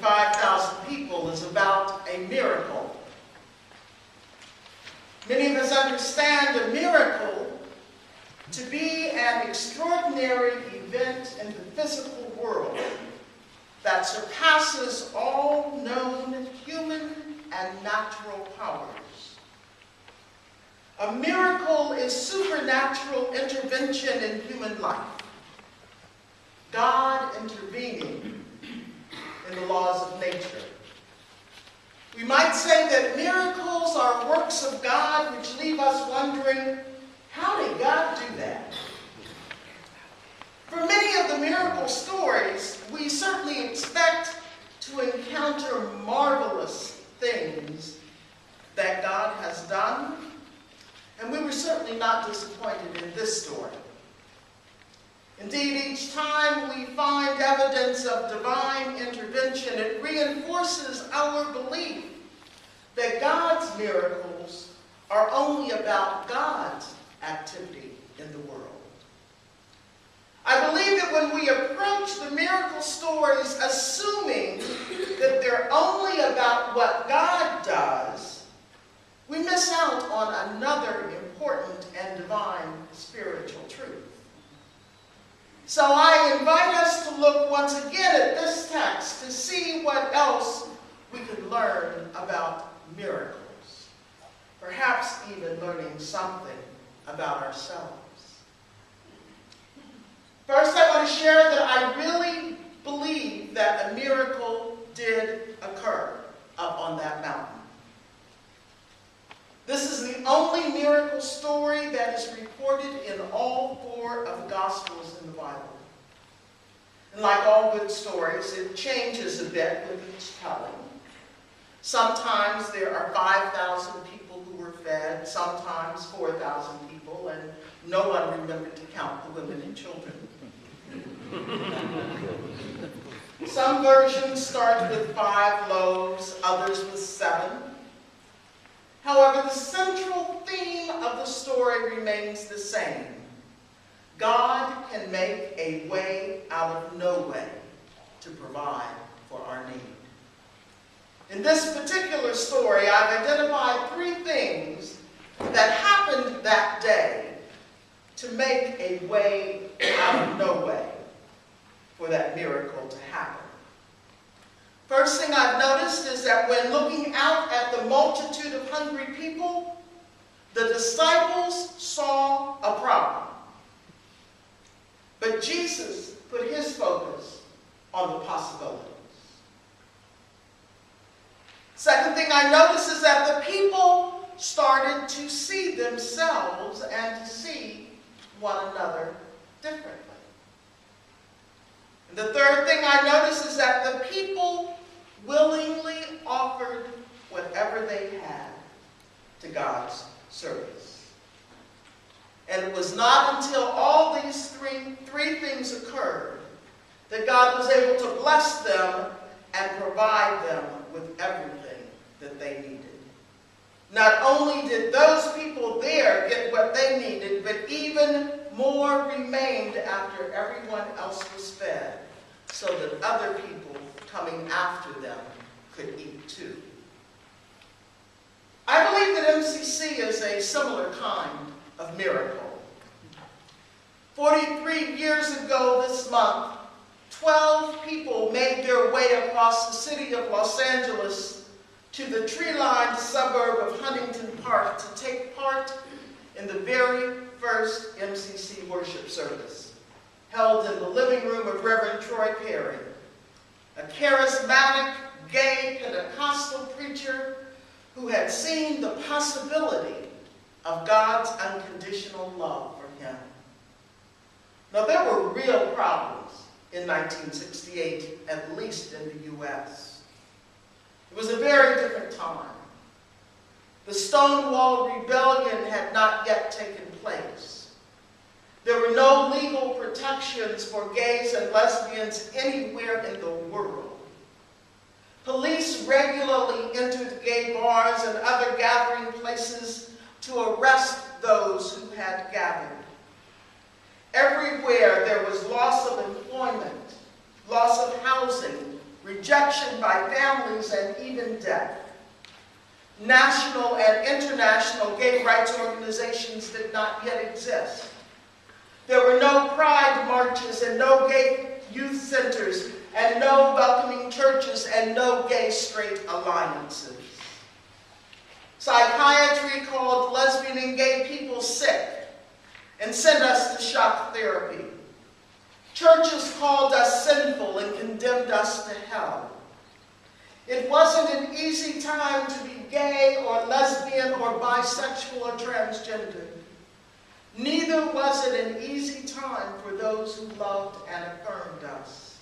5,000 people is about a miracle. Many of us understand a miracle to be an extraordinary event in the physical world that surpasses all known human and natural powers. A miracle is supernatural intervention in human life. God intervening in the laws of nature. We might say that miracles are works of God which leave us wondering, how did God do that? For many of the miracle stories, we certainly expect to encounter marvelous things that God has done, and we were certainly not disappointed in this story. Indeed, each time we find evidence of divine intervention, it reinforces our belief that God's miracles are only about God's activity in the world. I believe that when we approach the miracle stories assuming that they're only about what God does, we miss out on another important and divine spiritual truth. So I invite us to look once again at this text to see what else we can learn about miracles. Perhaps even learning something about ourselves. First, I want to share that I really believe that a miracle did occur up on that mountain. This is the only miracle story that is recorded in all 4 of the Gospels in the Bible. And like all good stories, it changes a bit with each telling. Sometimes there are 5,000 people who were fed, sometimes 4,000 people, and no one remembered to count the women and children. Some versions start with 5 loaves, others with 7. However, the central theme of the story remains the same. God can make a way out of no way to provide for our need. In this particular story, I've identified 3 things that happened that day to make a way out of no way for that miracle to happen. First thing I've noticed is that when looking out at the multitude of hungry people, the disciples saw a problem. But Jesus put his focus on the possibilities. Second thing I noticed is that the people started to see themselves and to see one another differently. And the third thing I noticed is that the people willingly offered whatever they had to God's service. And it was not until all these three things occurred that God was able to bless them and provide them with everything that they needed. Not only did those people there get what they needed, but even more remained after everyone else was fed, so that other people coming after them could eat too. I believe that MCC is a similar kind of miracle. 43 years ago this month, 12 people made their way across the city of Los Angeles to the tree-lined suburb of Huntington Park to take part in the very first MCC worship service, held in the living room of Reverend Troy Perry, a charismatic, gay Pentecostal preacher who had seen the possibility of God's unconditional love for him. Now, there were real problems in 1968, at least in the U.S. It was a very different time. The Stonewall Rebellion had not yet taken place. There were no legal protections for gays and lesbians anywhere in the world. Police regularly entered gay bars and other gathering places to arrest those who had gathered. Everywhere there was loss of employment, loss of housing, rejection by families, and even death. National and international gay rights organizations did not yet exist. There were no pride marches and no gay youth centers and no welcoming churches and no gay-straight alliances. Psychiatry called lesbian and gay people sick and sent us to shock therapy. Churches called us sinful and condemned us to hell. It wasn't an easy time to be gay or lesbian or bisexual or transgender. Neither was it an easy time for those who loved and affirmed us.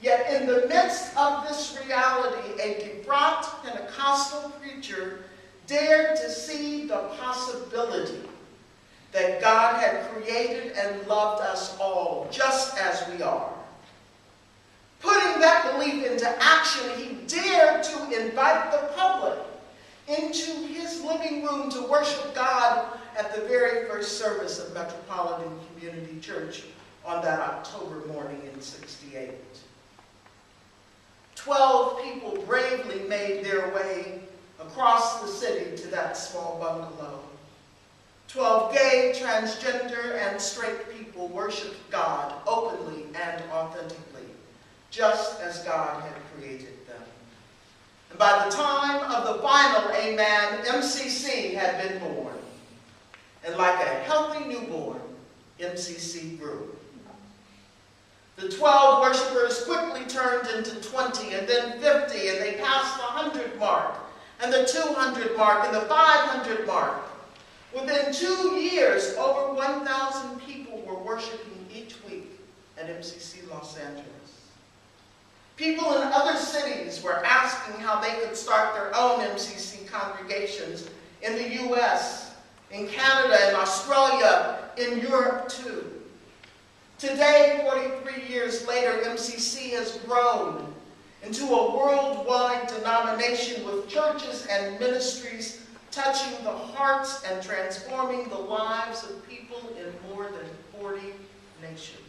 Yet in the midst of this reality, a defrocked Pentecostal preacher dared to see the possibility that God had created and loved us all just as we are. Putting that belief into action, he dared to invite the public into his living room to worship God at the very first service of Metropolitan Community Church on that October morning in '68. 12 people bravely made their way across the city to that small bungalow. 12 gay, transgender, and straight people worshiped God openly and authentically, just as God had created them. And by the time of the final amen, MCC had been born. And like a healthy newborn, MCC grew. The 12 worshipers quickly turned into 20, and then 50, and they passed the 100 mark, and the 200 mark, and the 500 mark. Within 2 years, over 1,000 people were worshiping each week at MCC Los Angeles. People in other cities were asking how they could start their own MCC congregations in the U.S., in Canada, in Australia, in Europe too. Today, 43 years later, MCC has grown into a worldwide denomination with churches and ministries touching the hearts and transforming the lives of people in more than 40 nations.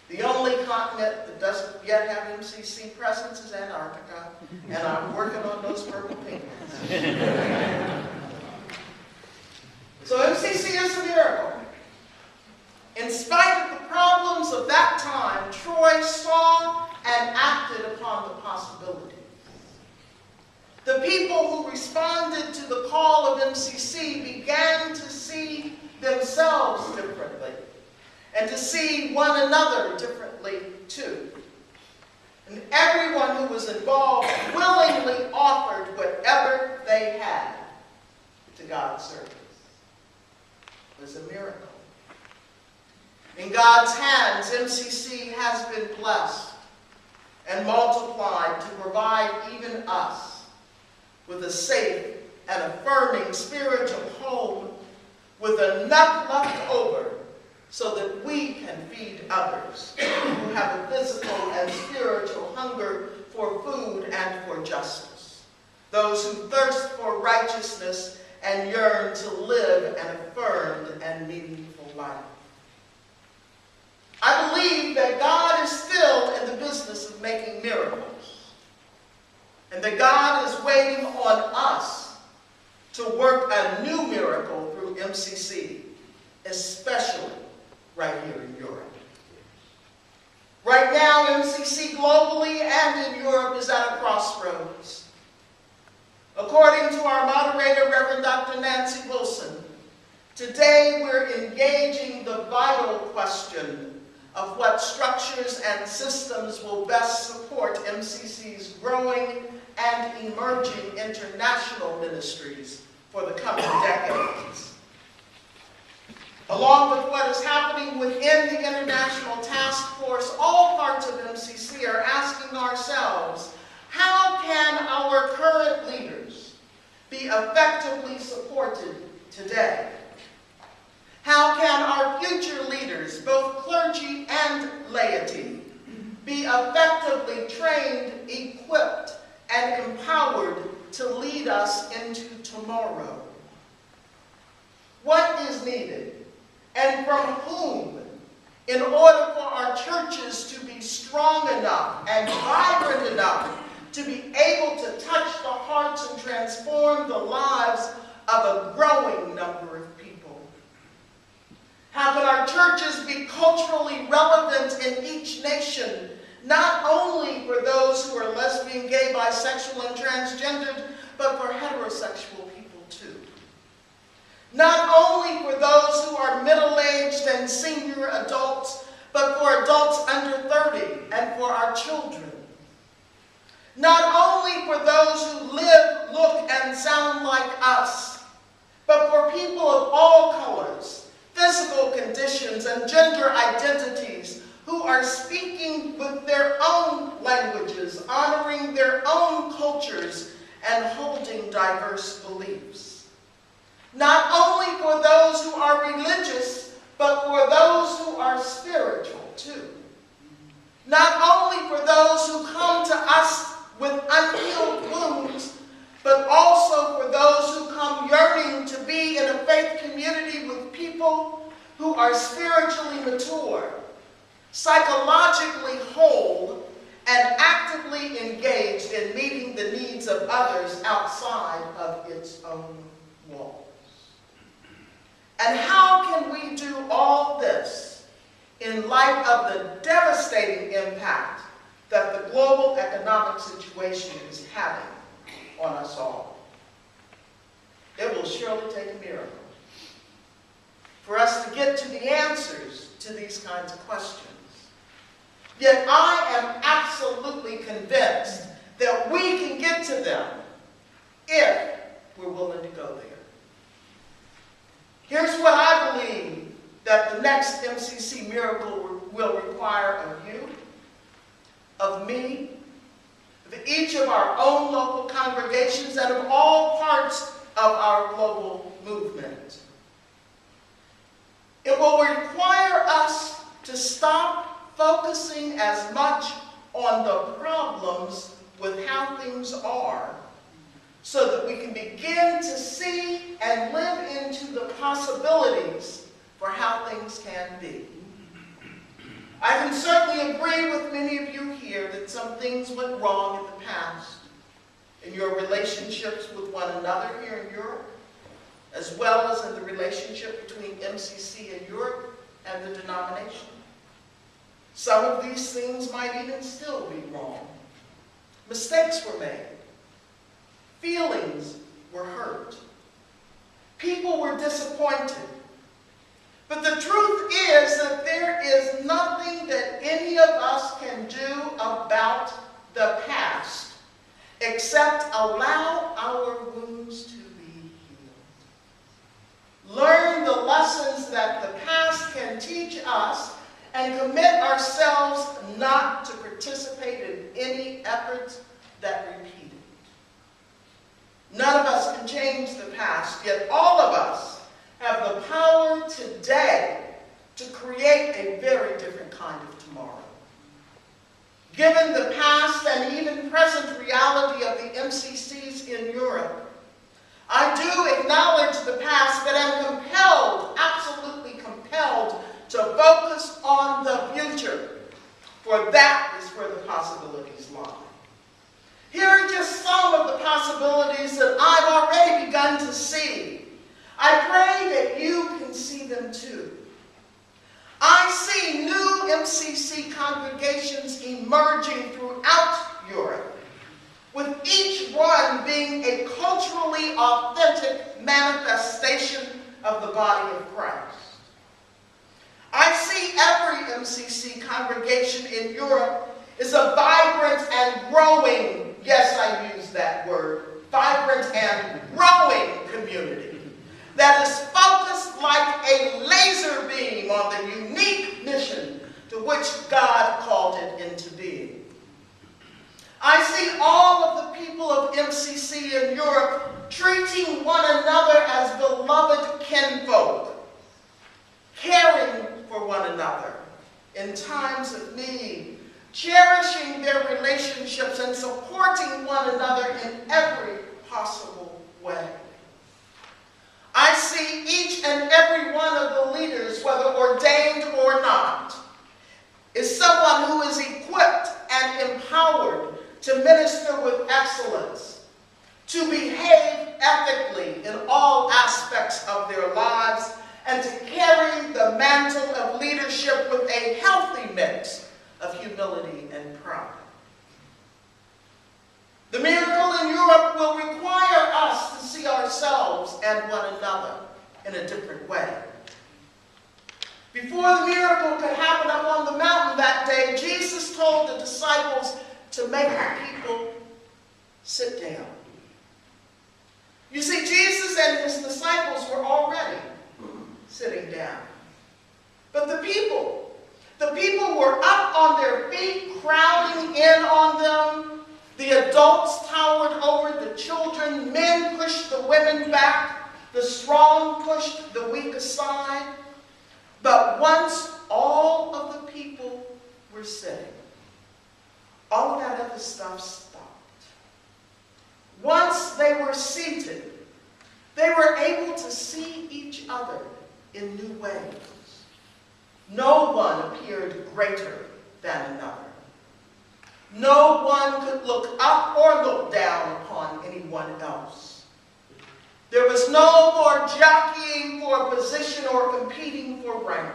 The only continent that doesn't yet have MCC presence is Antarctica, and I'm working on those purple penguins. So MCC is a miracle. In spite of the problems of that time, Troy saw and acted upon the possibility. The people who responded to the call of MCC began to see themselves differently and to see one another differently too. And everyone who was involved willingly offered whatever they had to God's service. It was a miracle. In God's hands, MCC has been blessed and multiplied to provide even us with a safe and affirming spiritual home with enough left over so that we can feed others who have a physical and spiritual hunger for food and for justice. Those who thirst for righteousness and yearn to live an affirmed and meaningful life. I believe that God is still in the business of making miracles, and that God is waiting on us to work a new miracle through MCC, especially right here in Europe. Right now, MCC globally and in Europe is at a crossroads. According to our moderator, Reverend Dr. Nancy Wilson, today we're engaging the vital question of what structures and systems will best support MCC's growing and emerging international ministries for the coming decades. Along with what is happening within the International Task Force, all parts of MCC are asking ourselves, how can our current leaders be effectively supported today? How can our future leaders, both clergy and laity, be effectively trained, equipped, and empowered to lead us into tomorrow? What is needed, and from whom, in order for our churches to be strong enough and vibrant enough to be able to touch the hearts and transform the lives of a growing number of people? How can our churches be culturally relevant in each nation, not only for those who are lesbian, gay, bisexual, and transgendered, but for heterosexual people too? Not only for those who are middle-aged and senior adults, but for adults under 30 and for our children. Not only for those who live, look, and sound like us, but for people of all colors, physical conditions, and gender identities who are speaking with their own languages, honoring their own cultures, and holding diverse beliefs. Not only for those who are religious, but for those who are spiritual too. Not only for those who come to us with unhealed wounds, but also for those who come yearning to be in a faith community with people who are spiritually mature, psychologically whole, and actively engaged in meeting the needs of others outside of its own walls. And how can we do all this in light of the devastating impact that the global economic situation is having on us all? It will surely take a miracle for us to get to the answers to these kinds of questions. Yet I am absolutely convinced that we can get to them if we're willing to go there. Here's what I believe that the next MCC miracle will require of you, of me, of each of our own local congregations, and of all parts of our global movement. It will require us to stop focusing as much on the problems with how things are, so that we can begin to see and live into the possibilities for how things can be. I can certainly agree with many of you here that some things went wrong in the past in your relationships with one another here in Europe, as well as in the relationship between MCC in Europe and the denomination. Some of these things might even still be wrong. Mistakes were made. Feelings were hurt. People were disappointed. But the truth is that there is nothing that any of us can do about the past except allow our wounds to be healed. Learn the lessons that the past can teach us and commit ourselves not to participate in any efforts that repeat it. None of us can change the past, yet all of us have the power today to create a very different kind of tomorrow. Given the past and even present reality of the MCCs in Europe, I do acknowledge the past, but am compelled, absolutely compelled, to focus on the future, for that is where the possibilities lie. Here are just some of the possibilities that I've already begun to see. I pray that you can see them too. I see new MCC congregations emerging throughout Europe, with each one being a culturally authentic manifestation of the body of Christ. I see every MCC congregation in Europe is a vibrant and growing, yes, I use that word, vibrant and growing community that is focused like a laser beam on the unique mission to which God called it into being. I see all of the people of MCC in Europe treating one another as beloved kinfolk, caring for one another in times of need, cherishing their relationships and supporting one another in every possible way. I see each and every one of the leaders, whether ordained or not, is someone who is equipped and empowered to minister with excellence, to behave ethically in all aspects of their lives, and to carry the mantle of leadership with a healthy mix of humility and pride. The miracle in Europe will require us to see ourselves and one another in a different way. Before the miracle could happen up on the mountain that day, Jesus told the disciples to make the people sit down. You see, Jesus and his disciples were already sitting down. But the people were up on their feet, crowding in on them. The adults towered over the children. Men pushed the women back. The strong pushed the weak aside. But once all of the people were sitting, all of that other stuff stopped. Once they were seated, they were able to see each other in new ways. No one appeared greater than another. No one could look up or look down upon anyone else. There was no more jockeying for position or competing for rank.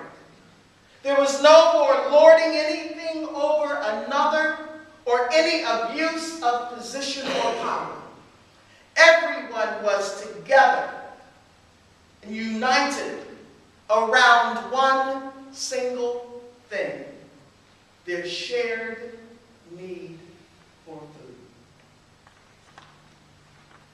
There was no more lording anything over another or any abuse of position or power. Everyone was together and united around one single thing: their shared need for food.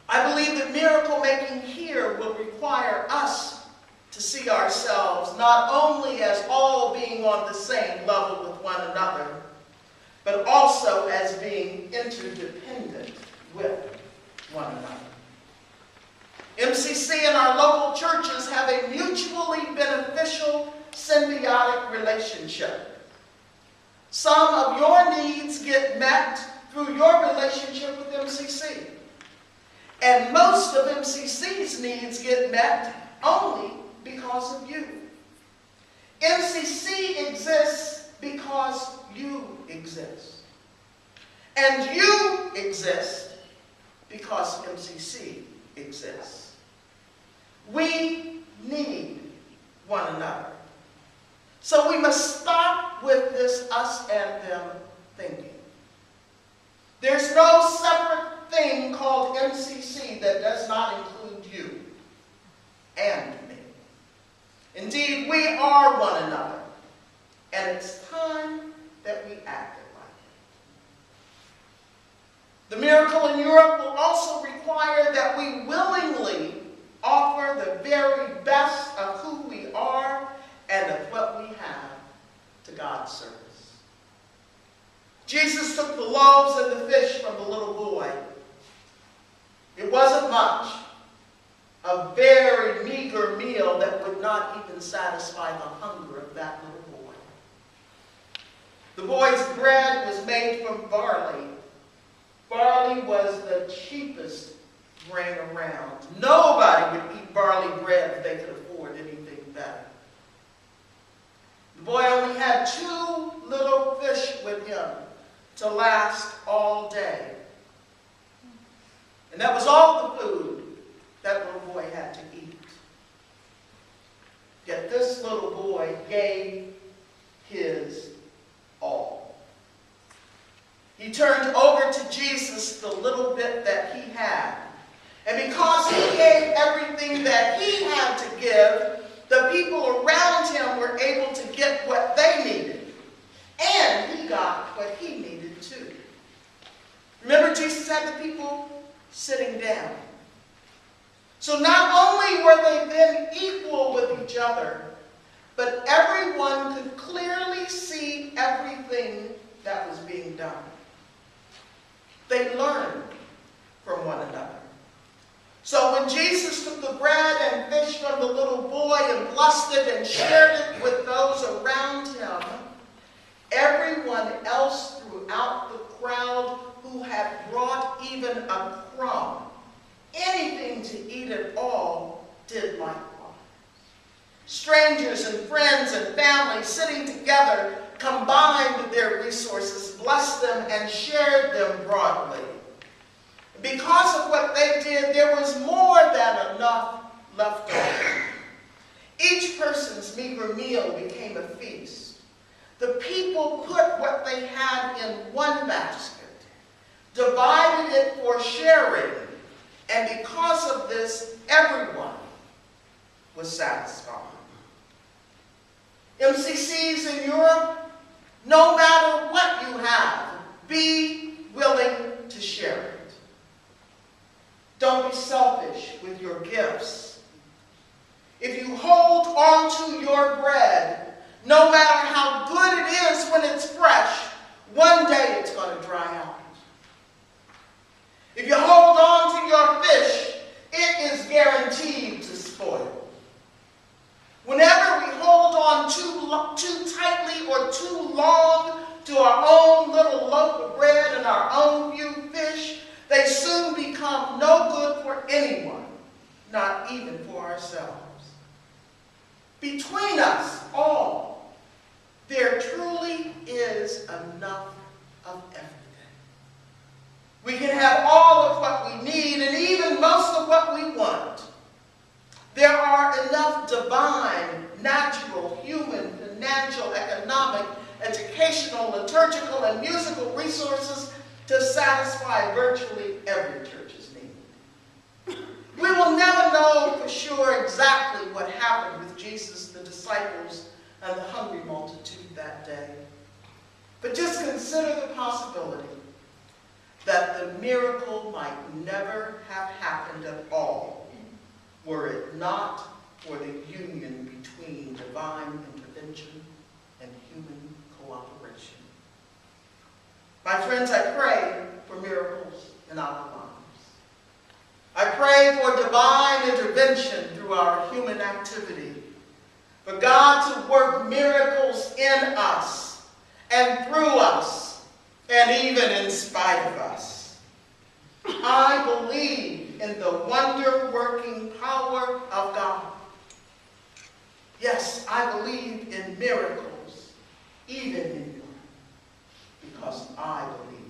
I believe that miracle making here will require us to see ourselves not only as all being on the same level with one another, but also as being interdependent with one another. MCC and our local churches have a mutually beneficial symbiotic relationship. Some of your needs get met through your relationship with MCC. And most of MCC's needs get met only because of you. MCC exists because you exist. And you exist because MCC exists. We need one another. So we must stop with this us and them thinking. There's no separate thing called MCC that does not include you and me. Indeed, we are one another, and it's time that we acted like it. The miracle in Europe will also require that we willingly offer the very best of who we are and of what we have to God's service. Jesus took the loaves and the fish from the little boy. It wasn't much, a very meager meal that would not even satisfy the hunger of that little boy. The boy's bread was made from barley. Barley was the cheapest grain around. Nobody would eat barley bread if they could afford anything better. The boy only had 2 little fish with him to last all day. And that was all the food that little boy had to eat. Yet this little boy gave his all. He turned over to Jesus the little bit that he had. And because he gave everything that he had to give, the people around him were able to get what they needed. And he got what he needed too. Remember, Jesus had the people sitting down. So not only were they then equal with each other, but everyone could clearly see everything that was being done. They learned from one another. So when Jesus took the bread and fish from the little boy and blessed it and shared it with those around him, everyone else throughout the crowd who had brought even a crumb, anything to eat at all, did likewise. Strangers and friends and family sitting together combined their resources, blessed them, and shared them broadly. Because of what they did, there was more than enough left over. Each person's meager meal became a feast. The people put what they had in one basket, divided it for sharing, and because of this, everyone was satisfied. MCCs in Europe, no matter what you have, be willing to share it. Don't be selfish with your gifts. If you hold on to your bread, no matter how good it is when it's fresh, one day it's going to dry out. If you hold on to your fish, it is guaranteed to spoil. Whenever we hold on too tightly or too long to our own little loaf of bread and our own few fish, they soon become no good for anyone, not even for ourselves. Between us all, there truly is enough of everything. We can have all of what we need and even most of what we want. There are enough divine, natural, human, financial, economic, educational, liturgical, and musical resources to satisfy virtually every church's need. We will never know for sure exactly what happened with Jesus, the disciples, and the hungry multitude that day. But just consider the possibility that the miracle might never have happened at all were it not for the union between divine intervention and human cooperation. My friends, I pray for miracles in our lives. I pray for divine intervention through our human activity, for God to work miracles in us and through us, and even in spite of us. I believe in the wonder-working power of God. Yes, I believe in miracles, even in Europe, because I believe